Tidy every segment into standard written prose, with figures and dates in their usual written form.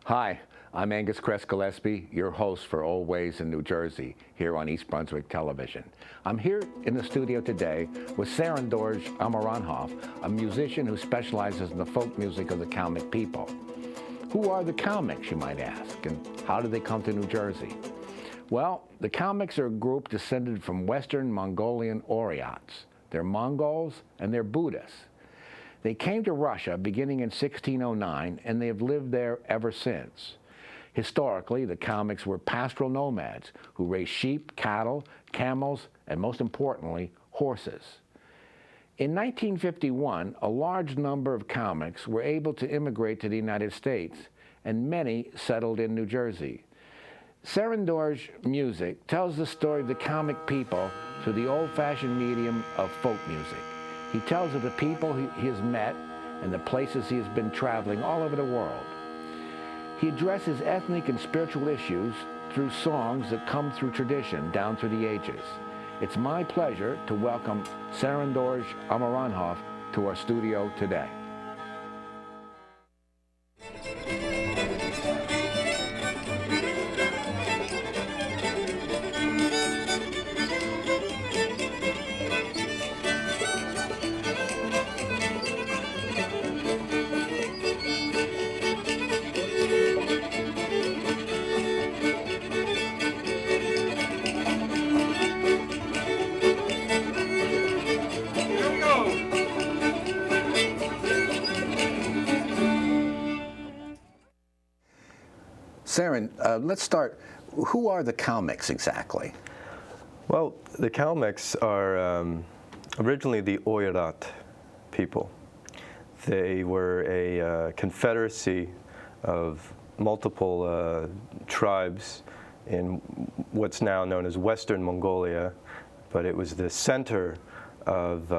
Hi, I'm Angus Cress Gillespie, your host for Old Ways in New Jersey, here on East Brunswick Television. I'm here in the studio today with Tserendorj Amarhanov, a musician who specializes in the folk music of the Kalmyk people. Who are the Kalmyks, you might ask, and how did they come to New Jersey? Well, the Kalmyks are a group descended from Western Mongolian Oirats. They're Mongols and they're Buddhists. They came to Russia beginning in 1609, and they have lived there ever since. Historically, the Kalmyks were pastoral nomads who raised sheep, cattle, camels, and most importantly, horses. In 1951, a large number of Kalmyks were able to immigrate to the United States, and many settled in New Jersey. Tserendorj music tells the story of the Kalmyk people through the old-fashioned medium of folk music. He tells of the people he has met and the places he has been traveling all over the world. He addresses ethnic and spiritual issues through songs that come through tradition down through the ages. It's my pleasure to welcome Tserendorj Amarhanov to our studio today. Tseren, let's start. Who are the Kalmyks exactly? Well, the Kalmyks are originally the Oirat people. They were a confederacy of multiple tribes in what's now known as Western Mongolia, but it was the center of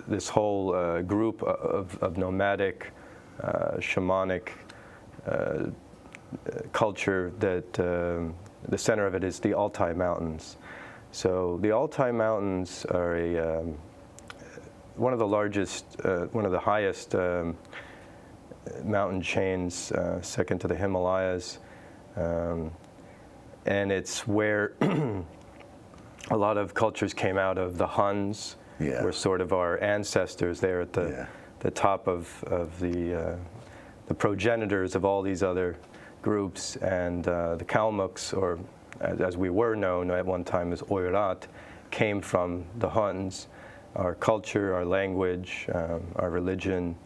this whole group of nomadic, shamanic culture that the center of it is the Altai Mountains. So the Altai Mountains are one of the largest, one of the highest mountain chains, second to the Himalayas, and it's where a lot of cultures came out of. The Huns were sort of our ancestors there at the top of the progenitors of all these other groups, and the Kalmyks, or as we were known at one time as Oirat, came from the Huns. Our culture, our language, our religion,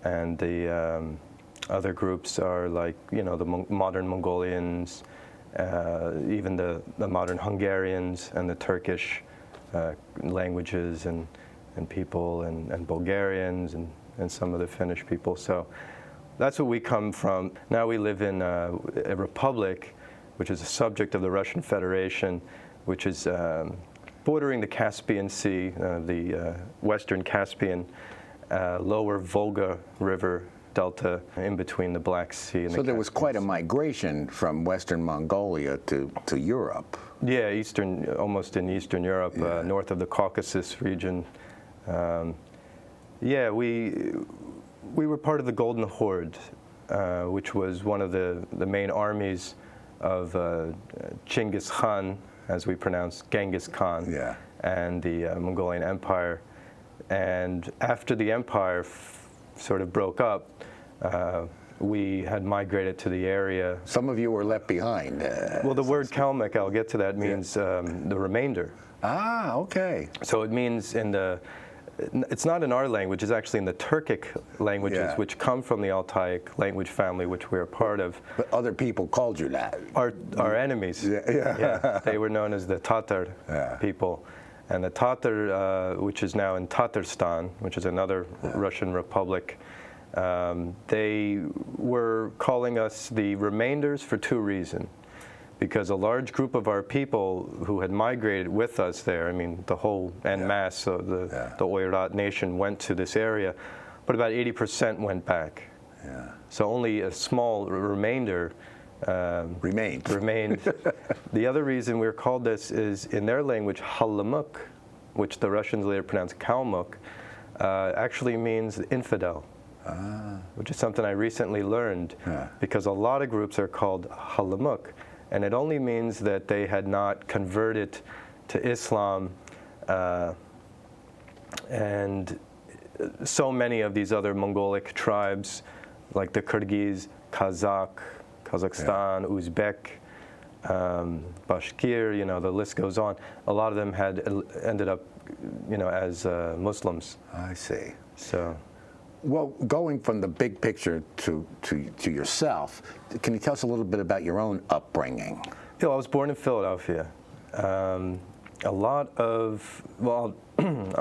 and the other groups are like, you know, the modern Mongolians, even the modern Hungarians and the Turkish languages and people, and Bulgarians and some of the Finnish people. So that's what we come from. Now we live in a republic, which is a subject of the Russian Federation, which is bordering the Caspian Sea, the Western Caspian, lower Volga River delta in between the Black Sea and the Caspian. So there was quite a migration from Western Mongolia to Europe. Yeah, almost in Eastern Europe, north of the Caucasus region. Yeah, we were part of the Golden Horde, which was one of the main armies of Chinggis Khan, as we pronounce Genghis Khan, and the Mongolian Empire. And after the empire sort of broke up, we had migrated to the area. Some of you were left behind. Well, the word Kalmyk, I'll get to that, means the remainder. Ah, okay. So it means it's not in our language, it's actually in the Turkic languages, which come from the Altaic language family, which we're a part of. But other people called you that. Our enemies. They were known as the Tatar people. And the Tatar, which is now in Tatarstan, which is another Russian republic, they were calling us the remainders for two reasons. Because a large group of our people who had migrated with us there, I mean, the whole en masse of the Oirat nation went to this area, but about 80% went back. So only a small remainder remained. The other reason we're called this is, in their language, Kalmyk, which the Russians later pronounced Kalmyk, actually means infidel. which is something I recently learned, because a lot of groups are called Kalmyk, and it only means that they had not converted to Islam, and so many of these other Mongolic tribes, like the Kyrgyz, Kazakhstan, Uzbek, Bashkir, the list goes on. A lot of them had ended up, as Muslims. I see. So, well, going from the big picture to yourself, can you tell us a little bit about your own upbringing? I was born in Philadelphia. I'll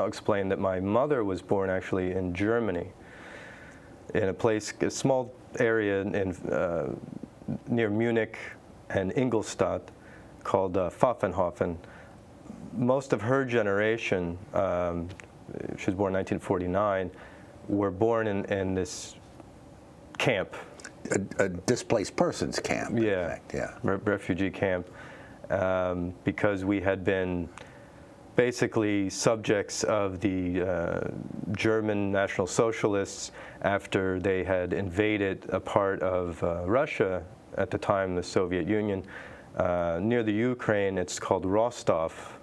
explain that my mother was born actually in Germany, in a small area near Munich and Ingolstadt called Pfaffenhofen. Most of her generation, she was born in 1949, were born in this camp. A displaced persons camp, in fact, refugee camp, because we had been basically subjects of the German National Socialists after they had invaded a part of Russia, at the time the Soviet Union, near the Ukraine. It's called Rostov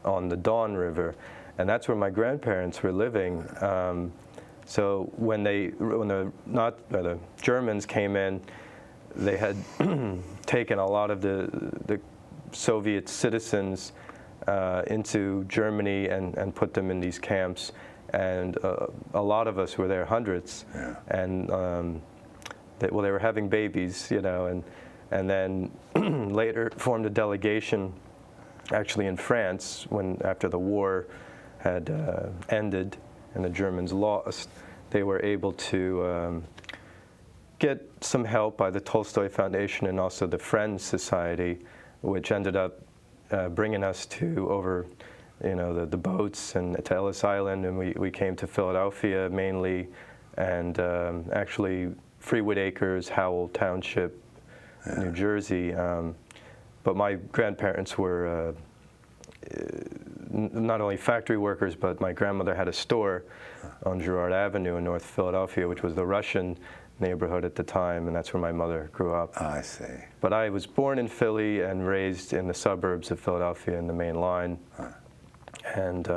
on the Don River, and that's where my grandparents were living. So when the Germans came in, they had taken a lot of the Soviet citizens into Germany and put them in these camps, and a lot of us were there, hundreds, and they were having babies, and then later formed a delegation, actually in France, after the war had ended and the Germans lost. They were able to get some help by the Tolstoy Foundation and also the Friends Society, which ended up bringing us to over, the boats and to Ellis Island, and we came to Philadelphia mainly, and actually Freewood Acres, Howell Township, New Jersey. But my grandparents were not only factory workers, but my grandmother had a store on Girard Avenue in North Philadelphia, which was the Russian neighborhood at the time, and that's where my mother grew up. I see. But I was born in Philly and raised in the suburbs of Philadelphia in the main line. And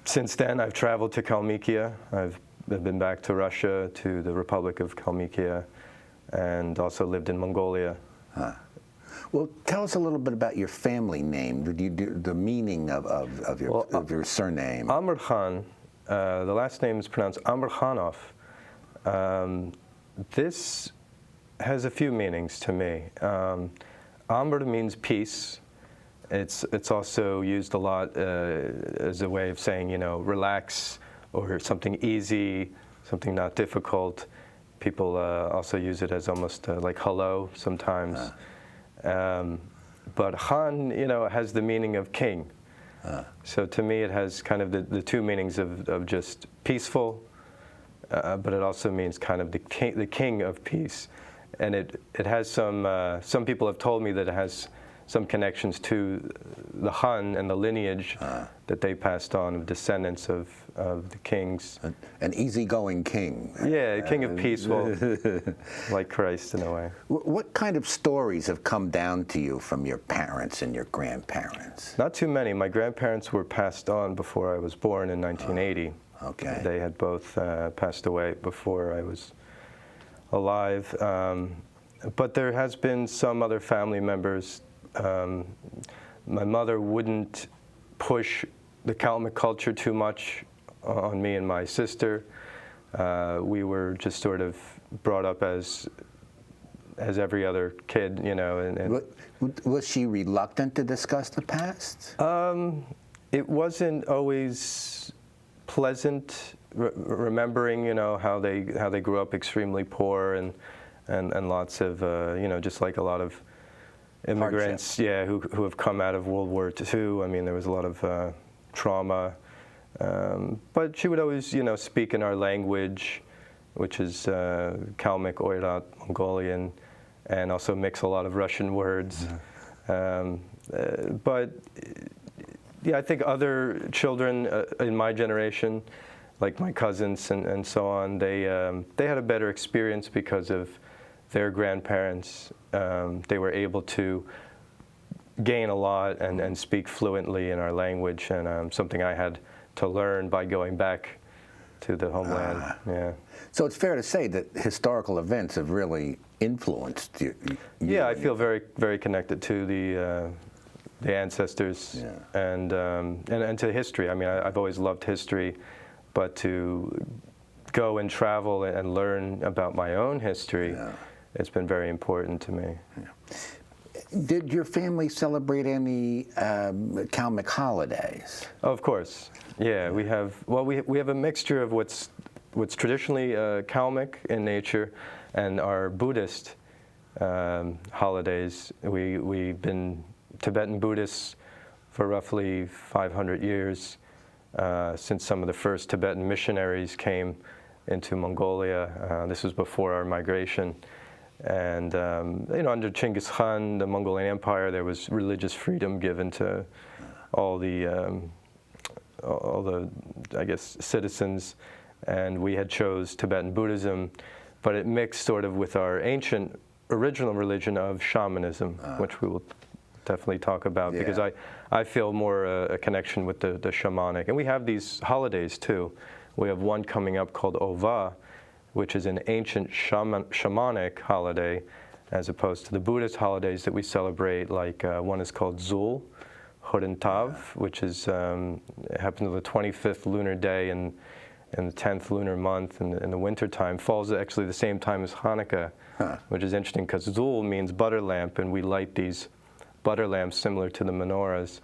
since then, I've traveled to Kalmykia. I've been back to Russia, to the Republic of Kalmykia, and also lived in Mongolia. Well, tell us a little bit about your family name, the meaning of your surname. Amarhan, the last name is pronounced Amarhanov. This has a few meanings to me. Amr means peace. It's also used a lot as a way of saying, relax, or something easy, something not difficult. People also use it as almost like hello sometimes. But Han, has the meaning of king. So to me, it has kind of the two meanings of just peaceful, but it also means kind of the king of peace. And it has some people have told me that it has some connections to the Han and the lineage that they passed on of descendants of the kings. An easygoing king. Yeah, king of peace, like Christ in a way. What kind of stories have come down to you from your parents and your grandparents? Not too many. My grandparents were passed on before I was born in 1980. Okay. They had both passed away before I was alive. But there has been some other family members. My mother wouldn't push the Kalmyk culture too much on me and my sister. We were just sort of brought up as every other kid, And was she reluctant to discuss the past? It wasn't always pleasant, remembering, how they grew up extremely poor and lots of, just like a lot of immigrants, who have come out of World War II. I mean, there was a lot of trauma. But she would always, speak in our language, which is Kalmyk, Oirat, Mongolian, and also mix a lot of Russian words. But I think other children in my generation like my cousins and so on, they had a better experience because of their grandparents. They were able to gain a lot and speak fluently in our language, and something I had to learn by going back to the homeland. Yeah. So it's fair to say that historical events have really influenced you. Yeah, I feel very, very connected to the ancestors and to history. I mean, I've always loved history, but to go and travel and learn about my own history, it's been very important to me. Did your family celebrate any Kalmyk holidays? Of course, yeah. We have a mixture of what's traditionally Kalmyk in nature, and our Buddhist holidays. We've been Tibetan Buddhists for roughly 500 years, since some of the first Tibetan missionaries came into Mongolia. This was before our migration. And under Genghis Khan, the Mongolian Empire, there was religious freedom given to all the I guess citizens, and we had chose Tibetan Buddhism, but it mixed sort of with our ancient original religion of shamanism, which we will definitely talk about, because I feel more a connection with the shamanic. And we have these holidays too. We have one coming up called Ova, which is an ancient shamanic holiday, as opposed to the Buddhist holidays that we celebrate, like one is called Zul, Tav, which is happens on the 25th lunar day in the 10th lunar month in the winter time, falls actually the same time as Hanukkah, which is interesting because Zul means butter lamp, and we light these butter lamps similar to the menorahs.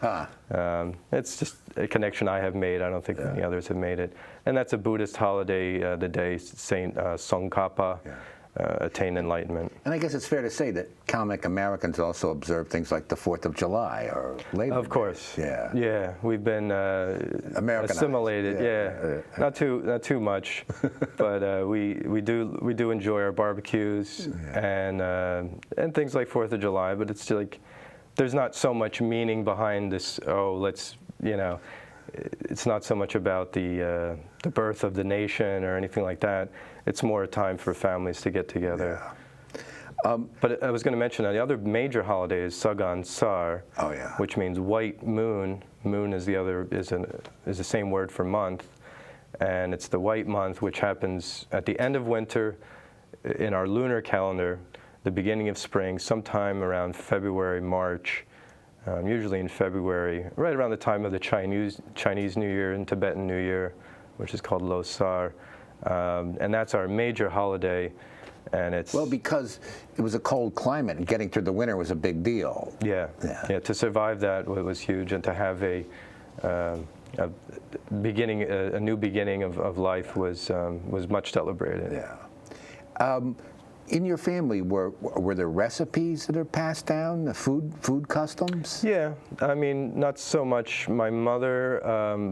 It's just a connection I have made. I don't think many others have made it. And that's a Buddhist holiday, the day Saint Tsongkhapa attained enlightenment. And I guess it's fair to say that Kalmyk Americans also observe things like the 4th of July or Labor Day. Of course. Yeah. Yeah, we've been assimilated. Not too much, but we do enjoy our barbecues and things like 4th of July. But it's still like, there's not so much meaning behind this. It's not so much about the birth of the nation or anything like that. It's more a time for families to get together. But I was going to mention the other major holiday is Sagan Sar, which means white moon. Moon is the same word for month, and it's the white month, which happens at the end of winter in our lunar calendar, the beginning of spring, sometime around February, March. Usually in February, right around the time of the Chinese New Year and Tibetan New Year, which is called Losar. And that's our major holiday. And it's because it was a cold climate, and getting through the winter was a big deal. Yeah. To survive that was huge, and to have a new beginning of life was much celebrated. Yeah. In your family, were there recipes that are passed down, the food customs? Yeah, I mean, not so much my mother,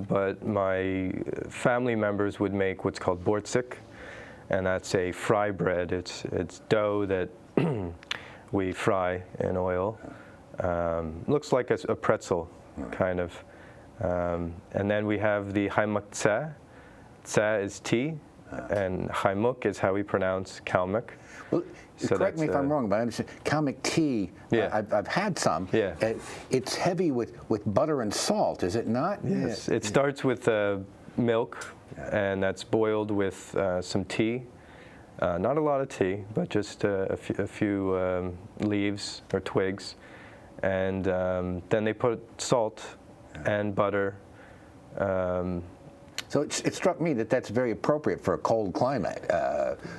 but my family members would make what's called bortsik, and that's a fry bread. It's dough that we fry in oil. Looks like a pretzel, kind of. And then we have the haimuk tse. Tse is tea, and haimuk is how we pronounce Kalmyk. Well, so correct me if I'm wrong, but I understand Kalmyk tea. I've had some. Yeah. It's heavy with butter and salt, is it not? Yes. It starts with milk, and that's boiled with some tea. Not a lot of tea, but just a few leaves or twigs, and then they put salt and butter. So it struck me that that's very appropriate for a cold climate.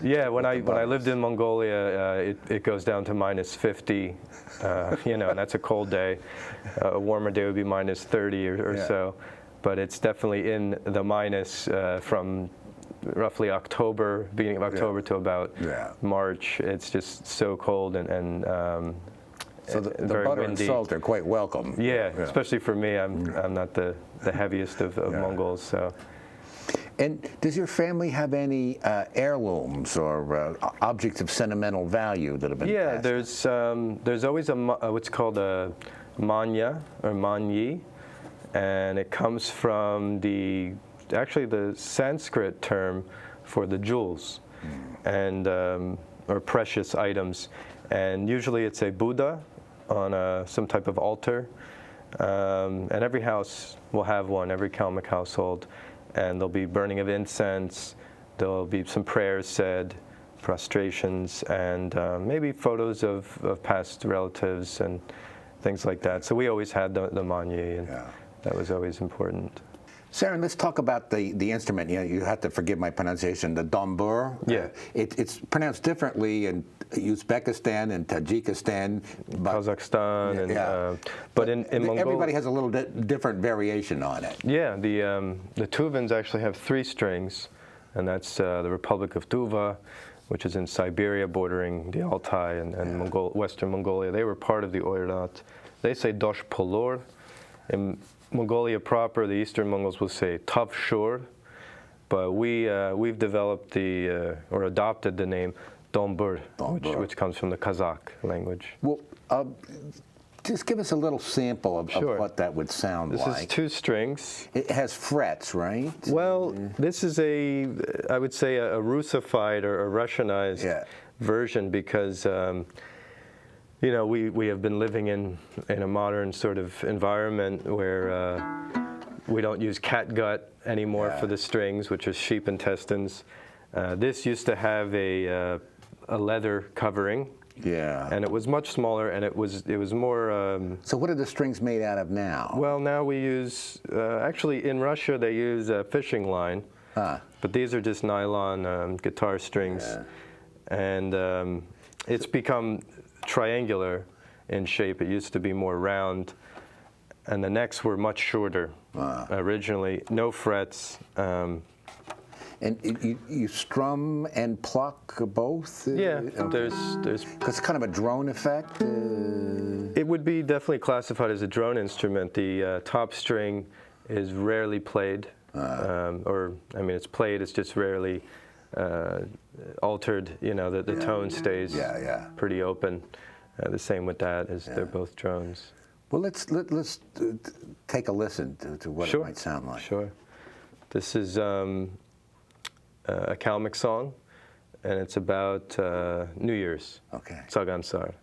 When I lived in Mongolia, it goes down to minus 50, and that's a cold day. A warmer day would be minus 30 or so, but it's definitely in the minus from roughly beginning of October to about March. It's just so cold and so the very butter windy. and salt are quite welcome. Yeah, especially for me. I'm not the heaviest of Mongols, so. And does your family have any heirlooms or objects of sentimental value that have been passed? There's always what's called a manya or manyi, and it comes from the actually the Sanskrit term for the jewels, and or precious items. And usually it's a Buddha on some type of altar. And every house will have one, every Kalmyk household. And there'll be burning of incense, there'll be some prayers said, prostrations, and maybe photos of past relatives and things like that. So we always had the manye, and that was always important. Tseren, let's talk about the instrument. You have to forgive my pronunciation, the dombur. Yeah. It's pronounced differently in Uzbekistan and Tajikistan. Kazakhstan, and, but in Mongolia, everybody has a little different variation on it. Yeah, the Tuvans actually have 3 strings, and that's the Republic of Tuva, which is in Siberia, bordering the Altai and Western Mongolia. They were part of the Oirat. They say Dosh Polor. In Mongolia proper, the Eastern Mongols will say Tav Shor, but we've developed or adopted the name Dombur, which comes from the Kazakh language. Well, just give us a little sample of what that would sound like. This is 2 strings. It has frets, right? Well, this is I would say a Russified or a Russianized version, because we have been living in a modern sort of environment where we don't use catgut anymore for the strings, which are sheep intestines. This used to have a leather covering. Yeah. And it was much smaller, and it was more. So what are the strings made out of now? Well, now we use actually in Russia they use a fishing line, but these are just nylon guitar strings, and it's become triangular in shape. It used to be more round, and the necks were much shorter originally. No frets. And you strum and pluck both? Yeah, there's. Because it's kind of a drone effect? It would be definitely classified as a drone instrument. The top string is rarely played, it's played, it's just rarely altered. The tone stays pretty open. The same with that, as they're both drones. Well, let's take a listen to what it might sound like. Sure. This is a Kalmyk song, and it's about New Year's. Okay. Tsagan Sar.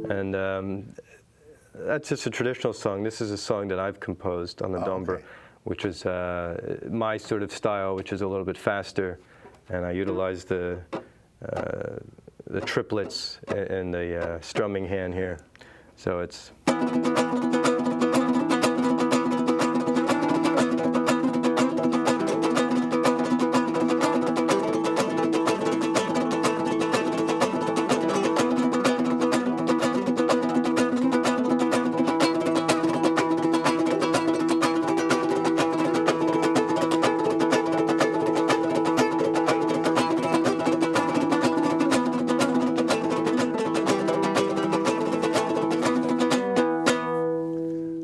And that's just a traditional song. This is a song that I've composed on the dombur. Okay. Which is my sort of style, which is a little bit faster, and I utilize the triplets in the strumming hand here. So it's.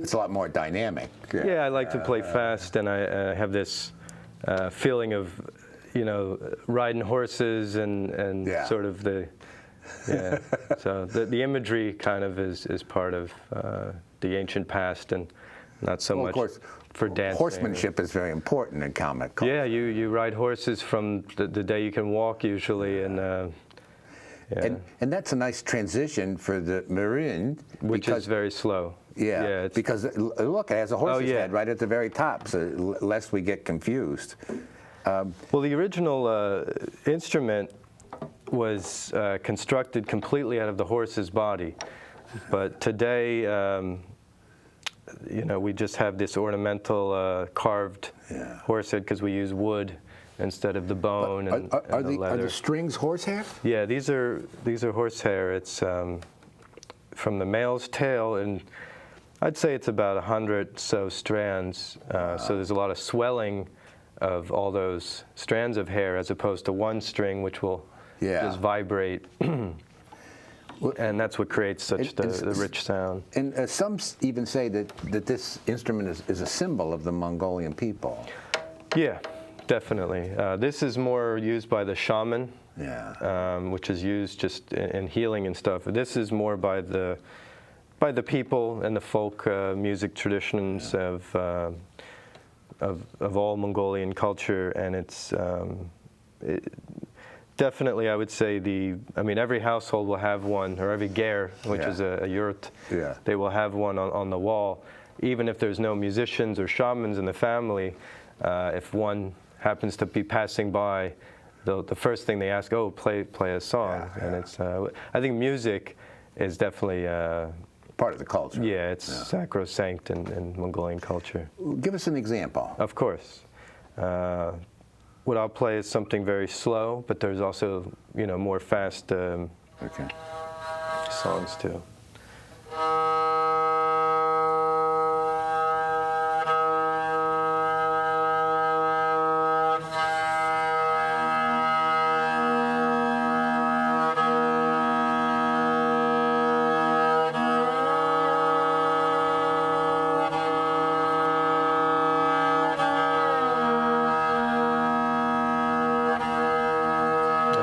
It's a lot more dynamic. Yeah, I like to play fast, and I have this feeling of, riding horses and sort of the. Yeah. So the imagery kind of is part of the ancient past, and not so much. Of course, for dancing. Horsemanship is very important in Kalmyk culture. Yeah, you ride horses from the day you can walk usually, and that's a nice transition for the Marin, which is very slow. Yeah, because look, it has a horse's head right at the very top, so lest we get confused. Well, the original instrument was constructed completely out of the horse's body, but today, we just have this ornamental carved horse head because we use wood instead of the bone and the leather. Are the strings horsehair? Yeah, these are horsehair. It's from the male's tail, and I'd say it's about 100 so strands. So there's a lot of swelling of all those strands of hair, as opposed to one string, which will just vibrate. and that's what creates such the rich sound. And some even say that this instrument is a symbol of the Mongolian people. Yeah, definitely. This is more used by the shaman, which is used just in healing and stuff. This is more by the people and the folk music traditions of all Mongolian culture, and it's definitely, I would say, every household will have one, or every ger, which is a yurt, they will have one on the wall. Even if there's no musicians or shamans in the family, if one happens to be passing by, the first thing they ask, oh, play a song. And it's, I think music is definitely part of the culture. Yeah, it's sacrosanct in Mongolian culture. Give us an example. Of course. What I'll play is something very slow, but there's also, more fast songs too.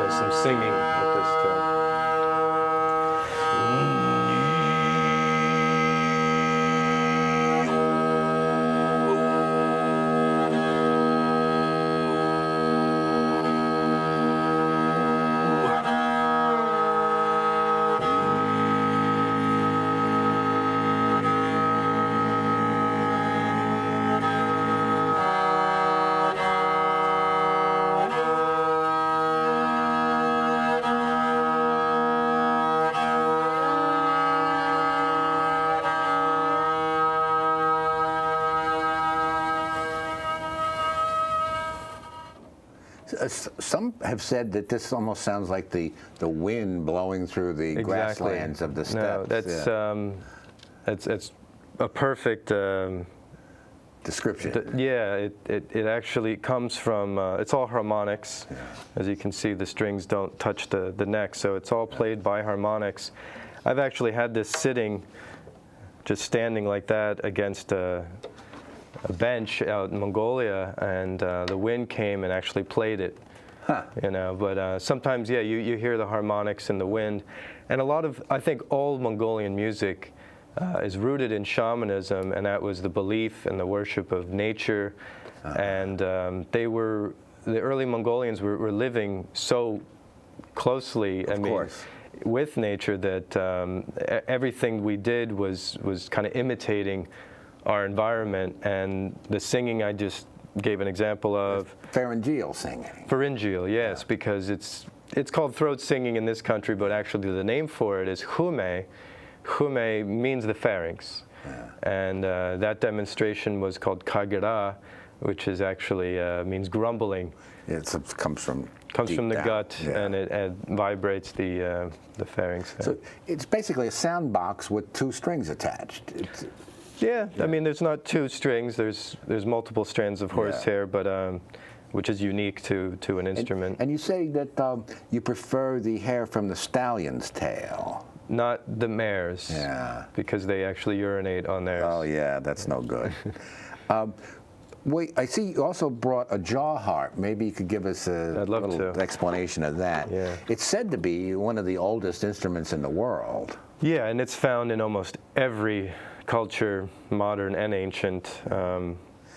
Some singing with this too. Some have said that this almost sounds like the wind blowing through the grasslands of the steppes. No, that's a perfect description. It actually comes from, it's all harmonics. As you can see, the strings don't touch the neck, so it's all played by harmonics. I've actually had this sitting, just standing like that against a bench out in Mongolia, and the wind came and actually played it. But sometimes, you hear the harmonics in the wind. And I think all Mongolian music is rooted in shamanism, and that was the belief and the worship of nature. And the early Mongolians were living so closely, with nature, that everything we did was kind of imitating our environment. And the singing I just gave an example of. Pharyngeal singing. Pharyngeal, yes, because it's called throat singing in this country, but actually the name for it is hume. Hume means the pharynx. And that demonstration was called kagira, which is actually means grumbling. It comes from the gut, and it vibrates the pharynx. So it's basically a sound box with two strings attached. I mean, there's not two strings. There's multiple strands of horsehair, but which is unique to an instrument. And you say that you prefer the hair from the stallion's tail. Not the mare's. Because they actually urinate on theirs. Oh yeah, that's no good. Wait, I see you also brought a jaw harp. Maybe you could give us a little explanation of that. It's said to be one of the oldest instruments in the world. Yeah, and it's found in almost every culture, modern and ancient,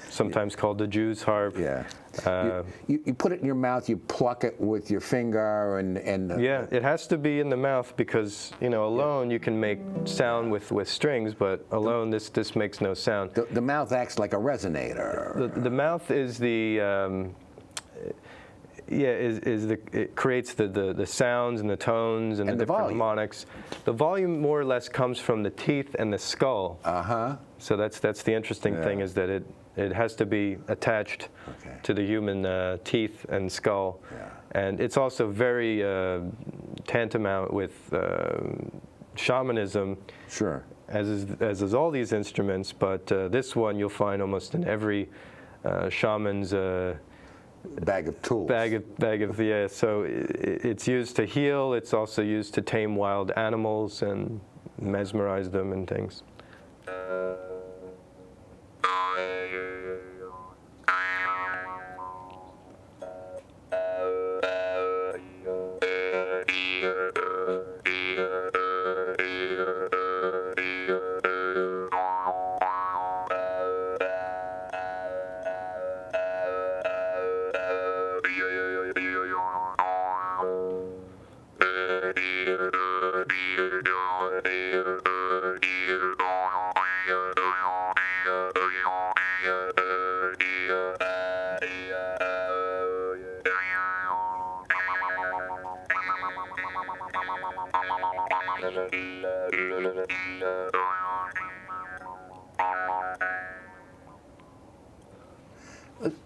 sometimes called the Jew's harp. You put it in your mouth, you pluck it with your finger, and it has to be in the mouth, because alone you can make sound with strings, but alone this makes no sound. The mouth acts like a resonator. The mouth is it creates the sounds and the tones and the different harmonics. The volume more or less comes from the teeth and the skull. So that's the interesting thing, is that it has to be attached to the human teeth and skull. And it's also very tantamount with shamanism. As is all these instruments, but this one you'll find almost in every shaman's bag of tools. Yeah. So it's used to heal. It's also used to tame wild animals and mesmerize them and things.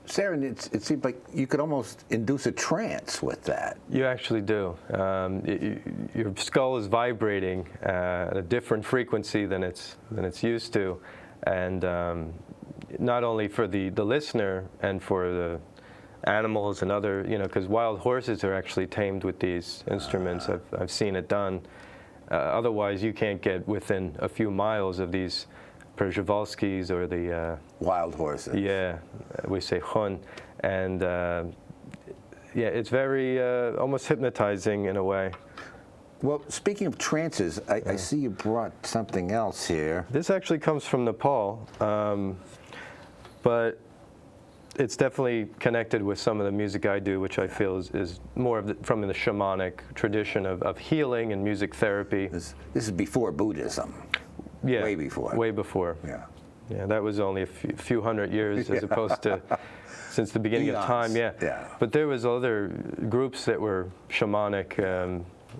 Tseren, it seems like you could almost induce a trance with that. You actually do. Your skull is vibrating at a different frequency than it's used to, and not only for the listener and for the animals and other, because wild horses are actually tamed with these instruments. I've seen it done. Otherwise, you can't get within a few miles of these Przhevalskis or the wild horses. Yeah, we say hun, and yeah, it's very almost hypnotizing in a way. Well, speaking of trances, I see you brought something else here. This actually comes from Nepal, but it's definitely connected with some of the music I do, which I feel is more from the shamanic tradition of healing and music therapy. This is before Buddhism. Yeah, way before. Way before. Yeah. Yeah, that was only a few hundred years as opposed to since the beginning of time. Yeah. Yeah. But there was other groups that were shamanic.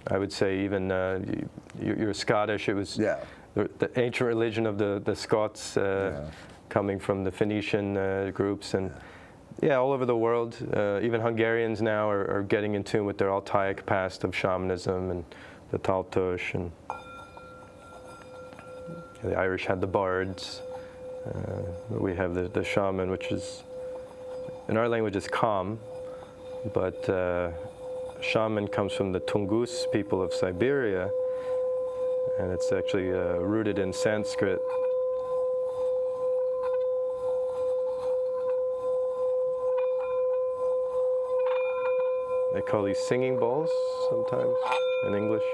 I would say even you're Scottish. It was the ancient religion of the Scots coming from the Phoenician groups, and yeah, all over the world. Even Hungarians now are getting in tune with their Altaic past of shamanism and the Taltush, and the Irish had the bards. We have the shaman, which is, in our language, is Kam, but shaman comes from the Tungus people of Siberia, and it's actually rooted in Sanskrit. They call these singing bowls sometimes in English.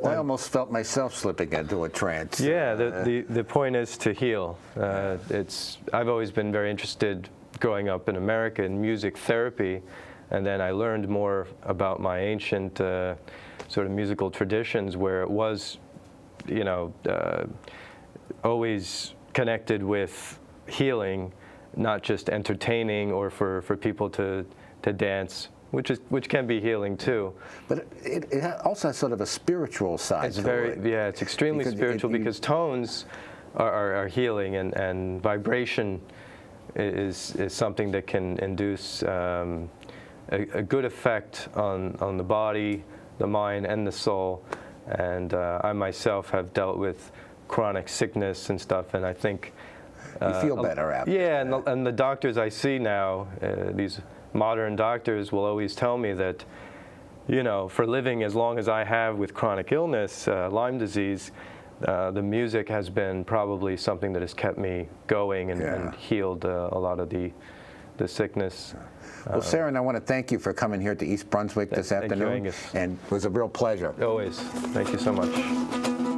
I almost felt myself slipping into a trance. Yeah, the point is to heal. I've always been very interested growing up in America in music therapy, and then I learned more about my ancient sort of musical traditions where it was, always connected with healing, not just entertaining or for people to dance. Which can be healing too. But it also has sort of a spiritual side to it. Yeah, it's extremely spiritual because tones are healing, and vibration is something that can induce a good effect on the body, the mind, and the soul. And I myself have dealt with chronic sickness and stuff, and I think you feel better after. Yeah, and the doctors I see now, these modern doctors will always tell me that, for living as long as I have with chronic illness, Lyme disease, the music has been probably something that has kept me going and healed a lot of the sickness. Well, Tseren, I want to thank you for coming here to East Brunswick this afternoon. Thank you, Angus. And it was a real pleasure. Always. Thank you so much.